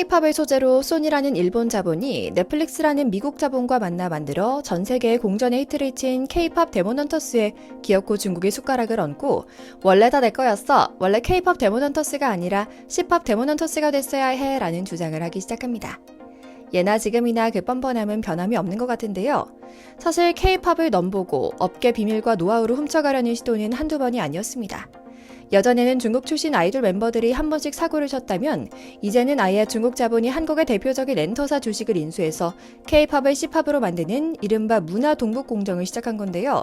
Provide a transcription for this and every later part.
K-팝을 소재로 소니라는 일본 자본이 넷플릭스라는 미국 자본과 만나 만들어 전 세계의 공전의 히트를 친 K-팝 데몬헌터스에 귀엽고 중국의 숟가락을 얹고 원래 다 내 거였어. 원래 K-팝 데몬헌터스가 아니라 C-팝 데몬헌터스가 됐어야 해 라는 주장을 하기 시작합니다. 예나 지금이나 그 뻔뻔함은 변함이 없는 것 같은데요. 사실 K-팝을 넘보고 업계 비밀과 노하우를 훔쳐가려는 시도는 한두 번이 아니었습니다. 예전에는 중국 출신 아이돌 멤버들이 한 번씩 사고를 쳤다면 이제는 아예 중국 자본이 한국의 대표적인 엔터사 주식을 인수해서 K-팝을 C-팝으로 만드는 이른바 문화 동북 공정을 시작한 건데요.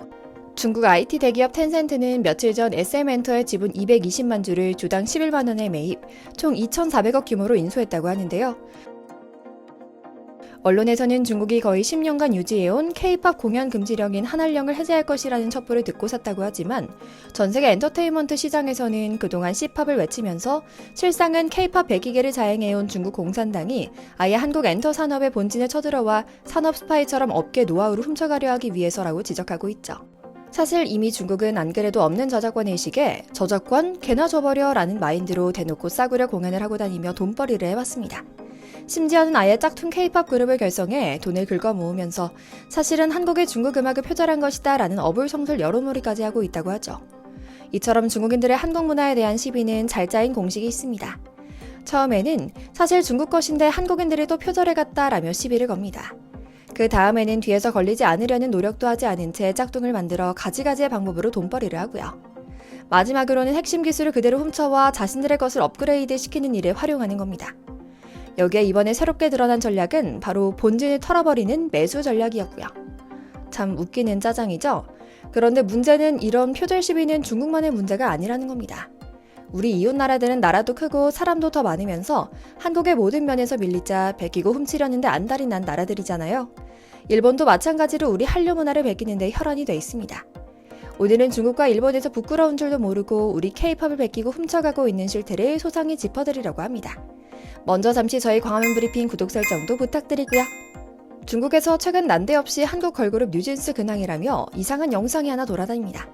중국 IT 대기업 텐센트는 며칠 전 SM엔터의 지분 220만 주를 주당 11만 원에 매입, 총 2,400억 규모로 인수했다고 하는데요. 언론에서는 중국이 거의 10년간 유지해온 K-팝 공연 금지령인 한알령을 해제할 것이라는 첩보를 듣고 샀다고 하지만 전 세계 엔터테인먼트 시장에서는 그동안 C-팝을 외치면서 실상은 K-팝 배기계를 자행해온 중국 공산당이 아예 한국 엔터 산업의 본진에 쳐들어와 산업 스파이처럼 업계 노하우를 훔쳐가려 하기 위해서라고 지적하고 있죠. 사실 이미 중국은 안 그래도 없는 저작권 의식에 저작권 개나 줘버려 라는 마인드로 대놓고 싸구려 공연을 하고 다니며 돈벌이를 해왔습니다. 심지어는 아예 짝퉁 K-팝 그룹을 결성해 돈을 긁어 모으면서 사실은 한국의 중국 음악을 표절한 것이다 라는 어불성설 여론몰이까지 하고 있다고 하죠. 이처럼 중국인들의 한국 문화에 대한 시비는 잘 짜인 공식이 있습니다. 처음에는 사실 중국 것인데 한국인들이 또 표절해갔다 라며 시비를 겁니다. 그 다음에는 뒤에서 걸리지 않으려는 노력도 하지 않은 채 짝퉁을 만들어 가지가지의 방법으로 돈벌이를 하고요. 마지막으로는 핵심 기술을 그대로 훔쳐와 자신들의 것을 업그레이드 시키는 일에 활용하는 겁니다. 여기에 이번에 새롭게 드러난 전략은 바로 본진을 털어버리는 매수 전략이었고요. 참 웃기는 짜장이죠? 그런데 문제는 이런 표절 시비는 중국만의 문제가 아니라는 겁니다. 우리 이웃 나라들은 나라도 크고 사람도 더 많으면서 한국의 모든 면에서 밀리자 베끼고 훔치려는데 안달이 난 나라들이잖아요. 일본도 마찬가지로 우리 한류 문화를 베끼는데 혈안이 돼 있습니다. 오늘은 중국과 일본에서 부끄러운 줄도 모르고 우리 K-팝을 베끼고 훔쳐가고 있는 실태를 소상히 짚어드리려고 합니다. 먼저 잠시 저희 광화문 브리핑 구독 설정도 부탁드리고요. 중국에서 최근 난데없이 한국 걸그룹 뉴진스 근황이라며 이상한 영상이 하나 돌아다닙니다.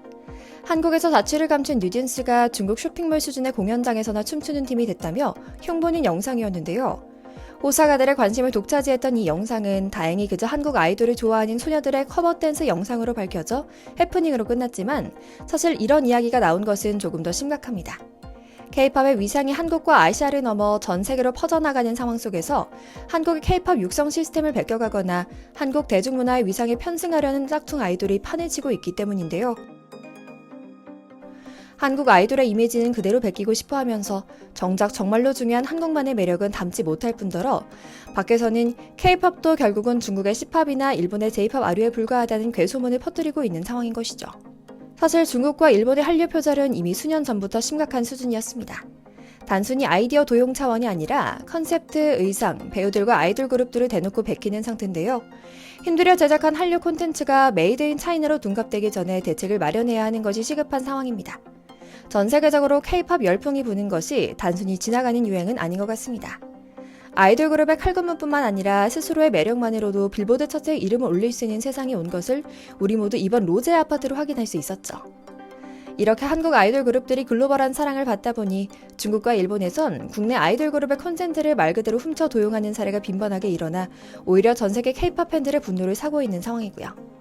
한국에서 자취를 감춘 뉴진스가 중국 쇼핑몰 수준의 공연장에서나 춤추는 팀이 됐다며 흉보는 영상이었는데요. 호사가들의 관심을 독차지했던 이 영상은 다행히 그저 한국 아이돌을 좋아하는 소녀들의 커버 댄스 영상으로 밝혀져 해프닝으로 끝났지만 사실 이런 이야기가 나온 것은 조금 더 심각합니다. K-팝의 위상이 한국과 아시아를 넘어 전 세계로 퍼져나가는 상황 속에서 한국의 K-팝 육성 시스템을 베껴가거나 한국 대중문화의 위상에 편승하려는 짝퉁 아이돌이 판을 치고 있기 때문인데요. 한국 아이돌의 이미지는 그대로 베끼고 싶어 하면서 정작 정말로 중요한 한국만의 매력은 담지 못할 뿐더러 밖에서는 K-팝도 결국은 중국의 C-팝이나 일본의 J-팝 아류에 불과하다는 괴소문을 퍼뜨리고 있는 상황인 것이죠. 사실 중국과 일본의 한류 표절은 이미 수년 전부터 심각한 수준이었습니다. 단순히 아이디어 도용 차원이 아니라 컨셉트, 의상, 배우들과 아이돌 그룹들을 대놓고 베끼는 상태인데요. 힘들여 제작한 한류 콘텐츠가 메이드 인 차이나로 둔갑되기 전에 대책을 마련해야 하는 것이 시급한 상황입니다. 전 세계적으로 K-팝 열풍이 부는 것이 단순히 지나가는 유행은 아닌 것 같습니다. 아이돌 그룹의 칼군무뿐만 아니라 스스로의 매력만으로도 빌보드 차트에 이름을 올릴 수 있는 세상이 온 것을 우리 모두 이번 로제 아파트로 확인할 수 있었죠. 이렇게 한국 아이돌 그룹들이 글로벌한 사랑을 받다 보니 중국과 일본에선 국내 아이돌 그룹의 콘텐츠를 말 그대로 훔쳐 도용하는 사례가 빈번하게 일어나 오히려 전 세계 K-팝 팬들의 분노를 사고 있는 상황이고요.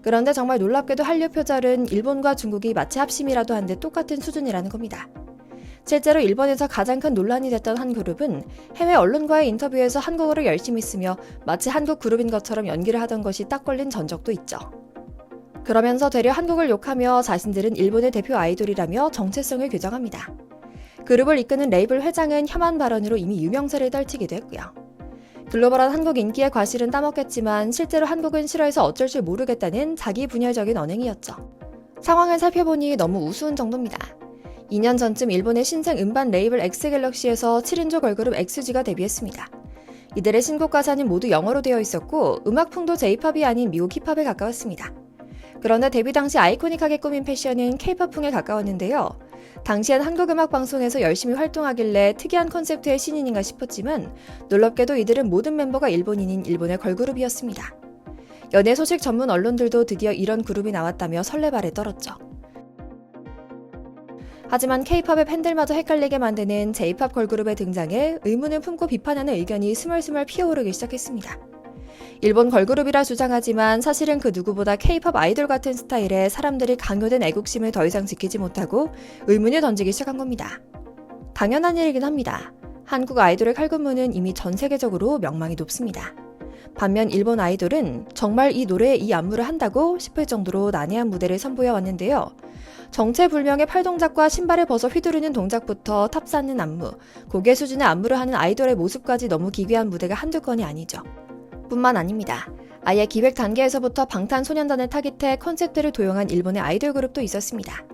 그런데 정말 놀랍게도 한류 표절은 일본과 중국이 마치 합심이라도 한 듯 똑같은 수준이라는 겁니다. 실제로 일본에서 가장 큰 논란이 됐던 한 그룹은 해외 언론과의 인터뷰에서 한국어를 열심히 쓰며 마치 한국 그룹인 것처럼 연기를 하던 것이 딱 걸린 전적도 있죠. 그러면서 되려 한국을 욕하며 자신들은 일본의 대표 아이돌이라며 정체성을 규정합니다. 그룹을 이끄는 레이블 회장은 혐한 발언으로 이미 유명세를 떨치기도 했고요. 글로벌한 한국 인기의 과실은 따먹겠지만 실제로 한국은 싫어해서 어쩔 줄 모르겠다는 자기 분열적인 언행이었죠. 상황을 살펴보니 너무 우스운 정도입니다. 2년 전쯤 일본의 신생 음반 레이블 엑스갤럭시에서 7인조 걸그룹 엑스지가 데뷔했습니다. 이들의 신곡 가사는 모두 영어로 되어 있었고 음악풍도 J-팝이 아닌 미국 힙합에 가까웠습니다. 그런데 데뷔 당시 아이코닉하게 꾸민 패션은 K-팝풍에 가까웠는데요. 당시엔 한국 음악 방송에서 열심히 활동하길래 특이한 컨셉트의 신인인가 싶었지만 놀랍게도 이들은 모든 멤버가 일본인인 일본의 걸그룹이었습니다. 연예 소식 전문 언론들도 드디어 이런 그룹이 나왔다며 설레발에 떨었죠. 하지만 K-팝의 팬들마저 헷갈리게 만드는 J-팝 걸그룹의 등장에 의문을 품고 비판하는 의견이 스멀스멀 피어오르기 시작했습니다. 일본 걸그룹이라 주장하지만 사실은 그 누구보다 K-팝 아이돌 같은 스타일에 사람들이 강요된 애국심을 더 이상 지키지 못하고 의문을 던지기 시작한 겁니다. 당연한 일이긴 합니다. 한국 아이돌의 칼군무는 이미 전 세계적으로 명망이 높습니다. 반면 일본 아이돌은 정말 이 노래에 이 안무를 한다고 싶을 정도로 난해한 무대를 선보여 왔는데요. 정체불명의 팔동작과 신발을 벗어 휘두르는 동작부터 탑쌓는 안무, 고개 수준의 안무를 하는 아이돌의 모습까지 너무 기괴한 무대가 한두 건이 아니죠. 뿐만 아닙니다. 아예 기획 단계에서부터 방탄소년단을 타깃해 컨셉들을 도용한 일본의 아이돌 그룹도 있었습니다.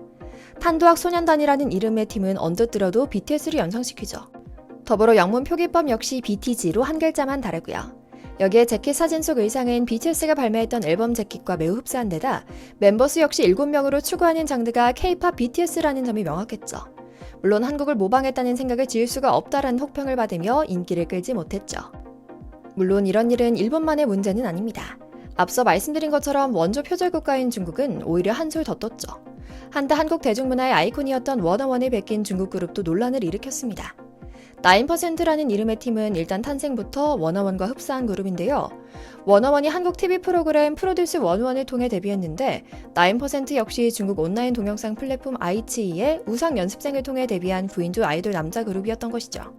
탄도학 소년단이라는 이름의 팀은 언뜻 들어도 BTS를 연상시키죠. 더불어 영문 표기법 역시 BTG로 한 글자만 다르고요. 여기에 재킷 사진 속 의상은 BTS가 발매했던 앨범 재킷과 매우 흡사한 데다 멤버 수 역시 7명으로 추구하는 장르가 K-팝 BTS라는 점이 명확했죠. 물론 한국을 모방했다는 생각을 지을 수가 없다라는 혹평을 받으며 인기를 끌지 못했죠. 물론 이런 일은 일본만의 문제는 아닙니다. 앞서 말씀드린 것처럼 원조 표절국가인 중국은 오히려 한술 더 떴죠. 한때 한국 대중문화의 아이콘이었던 워너원을 베낀 중국 그룹도 논란을 일으켰습니다. 9%라는 이름의 팀은 일단 탄생부터 워너원과 흡사한 그룹인데요. 워너원이 한국 TV 프로그램 프로듀스 101을 통해 데뷔했는데 9% 역시 중국 온라인 동영상 플랫폼 아이치이의 우상 연습생을 통해 데뷔한 부인조 아이돌 남자 그룹이었던 것이죠.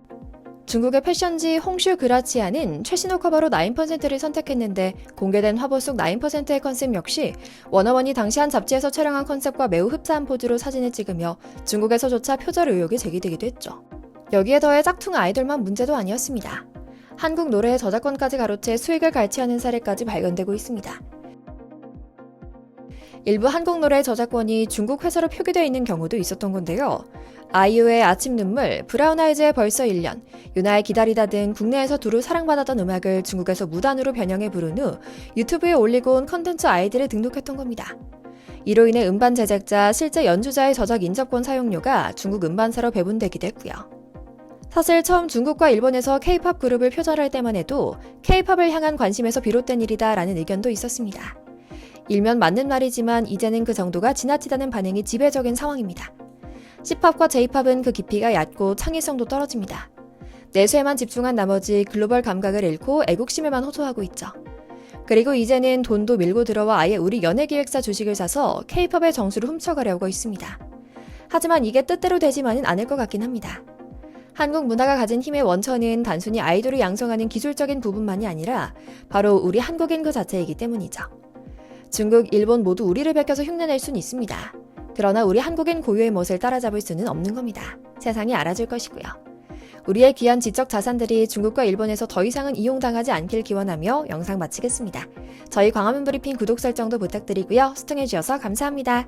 중국의 패션지 홍슈 그라치아는 최신호 커버로 9%를 선택했는데 공개된 화보 속 9%의 컨셉 역시 워너원이 당시 한 잡지에서 촬영한 컨셉과 매우 흡사한 포즈로 사진을 찍으며 중국에서조차 표절 의혹이 제기되기도 했죠. 여기에 더해 짝퉁 아이돌만 문제도 아니었습니다. 한국 노래의 저작권까지 가로채 수익을 갈취하는 사례까지 발견되고 있습니다. 일부 한국 노래의 저작권이 중국 회사로 표기되어 있는 경우도 있었던 건데요. 아이유의 아침 눈물, 브라운 아이즈의 벌써 1년, 유나의 기다리다 등 국내에서 두루 사랑받았던 음악을 중국에서 무단으로 변형해 부른 후 유튜브에 올리고 온 컨텐츠 아이디를 등록했던 겁니다. 이로 인해 음반 제작자, 실제 연주자의 저작 인접권 사용료가 중국 음반사로 배분되기도 했고요. 사실 처음 중국과 일본에서 K-팝 그룹을 표절할 때만 해도 K-팝을 향한 관심에서 비롯된 일이다라는 의견도 있었습니다. 일면 맞는 말이지만 이제는 그 정도가 지나치다는 반응이 지배적인 상황입니다. C팝과 J팝은 그 깊이가 얕고 창의성도 떨어집니다. 내수에만 집중한 나머지 글로벌 감각을 잃고 애국심에만 호소하고 있죠. 그리고 이제는 돈도 밀고 들어와 아예 우리 연예기획사 주식을 사서 K-팝의 정수를 훔쳐가려고 있습니다. 하지만 이게 뜻대로 되지만은 않을 것 같긴 합니다. 한국 문화가 가진 힘의 원천은 단순히 아이돌을 양성하는 기술적인 부분만이 아니라 바로 우리 한국인 그 자체이기 때문이죠. 중국, 일본 모두 우리를 베껴서 흉내낼 수는 있습니다. 그러나 우리 한국인 고유의 멋을 따라잡을 수는 없는 겁니다. 세상이 알아줄 것이고요. 우리의 귀한 지적 자산들이 중국과 일본에서 더 이상은 이용당하지 않길 기원하며 영상 마치겠습니다. 저희 광화문 브리핑 구독 설정도 부탁드리고요. 시청해주셔서 감사합니다.